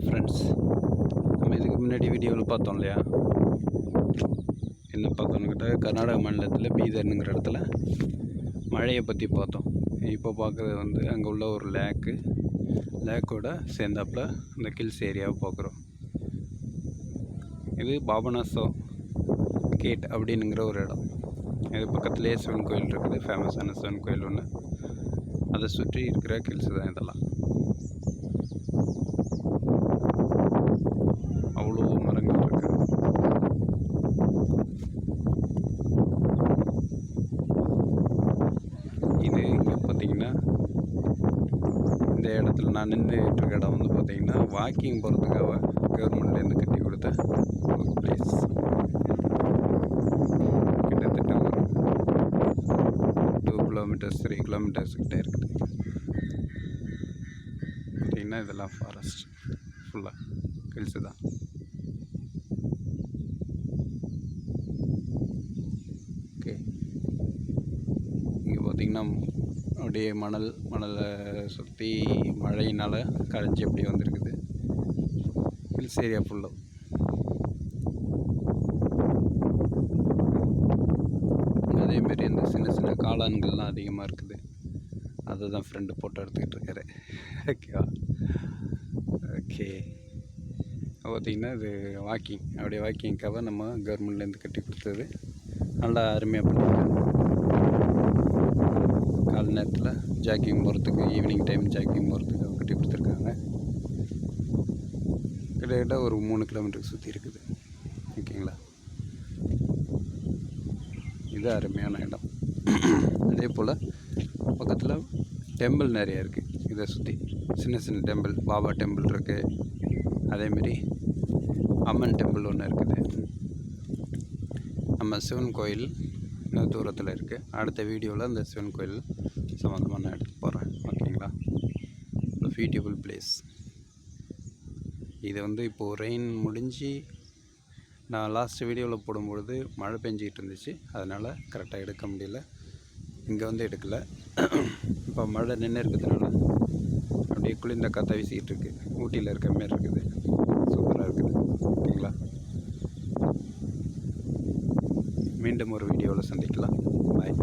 Friends, நம்ம இதுக்கு முன்னாடி வீடியோவில் பார்த்தோம் இல்லையா, என்ன பார்த்தோன்னு கேட்டால் கர்நாடக மாநிலத்தில் பீதர்னுங்கிற இடத்துல மழையை பற்றி பார்த்தோம். இப்போ பார்க்குறது வந்து அங்கே உள்ள ஒரு லேக்கோட சேர்ந்தாப்பில் அந்த கில்ஸ் ஏரியாவை பார்க்குறோம். இது பாபநாசோ கேட் அப்படின்னுங்கிற ஒரு இடம். இது பக்கத்துலேயே சிவன் கோயில் இருக்குது, ஃபேமஸான சிவன் கோயில் ஒன்று. அதை சுற்றி இருக்கிற கில்ஸ் தான் இதெல்லாம். அவ்வளோ மரங்கள் இருக்குது. இது இங்கே பார்த்திங்கன்னா இந்த இடத்துல நான் நின்றுட்டு இருக்க இடம் வந்து பார்த்திங்கன்னா வாக்கிங் போகிறதுக்காக கவர்மெண்ட்லேருந்து கட்டி கொடுத்த ஒரு பிளேஸ். கிட்டத்தட்ட ஒரு 2 கிலோமீட்டர்ஸ் 3 கிலோமீட்டர்ஸ் கிட்டே இருக்குது. பார்த்திங்கன்னா இதெல்லாம் ஃபாரஸ்ட் ஃபுல்லாக ஹில்ஸு தான். ஓகே, இங்கே பார்த்திங்கன்னா அப்படியே மணலை சுற்றி மழையினால் கரைஞ்சி அப்படியே வந்திருக்குது. ஹில்ஸ் ஏரியா ஃபுல்லாக. அதேமாரி இந்த சின்ன சின்ன காளான்கள்லாம் அதிகமாக இருக்குது. அதை தான் ஃப்ரெண்டு ஃபோட்டோ எடுத்துக்கிட்டு இருக்காரு. ஓகேவா? ஓகே, பார்த்திங்கன்னா இது அப்படியே வாக்கிங்காக நம்ம கவர்மெண்ட்லேருந்து கட்டி கொடுத்தது. நல்லா அருமையாக பண்ணியிருக்காங்க. காலை நேரத்தில் ஜாக்கிங் போகிறதுக்கு, ஈவினிங் டைம் ஜாக்கிங் போகிறதுக்கு கட்டி கொடுத்துருக்காங்க. கிட்டத்தட்ட ஒரு 3 கிலோமீட்டருக்கு சுற்றி இருக்குது. ஓகேங்களா? இது அருமையான இடம். அதே போல் பக்கத்தில் டெம்பிள் நிறையா இருக்குது. இதை சுற்றி சின்ன சின்ன டெம்பிள், பாபா டெம்பிள் இருக்குது. அதேமாரி அம்மன் டெம்பிள் ஒன்று இருக்குது. நம்ம சிவன் கோயில் இன்னும் தூரத்தில் இருக்குது. அடுத்த வீடியோவில் அந்த சிவன் கோயில் சம்மந்தமாக நான் எடுத்து போகிறேன். ஓகேங்களா? ஒரு பியூட்டிஃபுல் பிளேஸ். இது வந்து இப்போது ரெயின் முடிஞ்சு நான் லாஸ்ட் வீடியோவில் போடும்பொழுது மழை பெஞ்சிக்கிட்டு இருந்துச்சு. அதனால் கரெக்டாக எடுக்க முடியல. இங்கே வந்து எடுக்கலை. இப்போ மழை நின்று இருக்கிறதுனால அப்படியே குளிர்ந்த காற்றை வீசிக்கிட்டு இருக்குது. ஊட்டியில் இருக்கிற மாரி இருக்குது. சூப்பராக இருக்குது. ஓகேங்களா? மீண்டும் ஒரு வீடியோவில் சந்திக்கலாம். பாய்.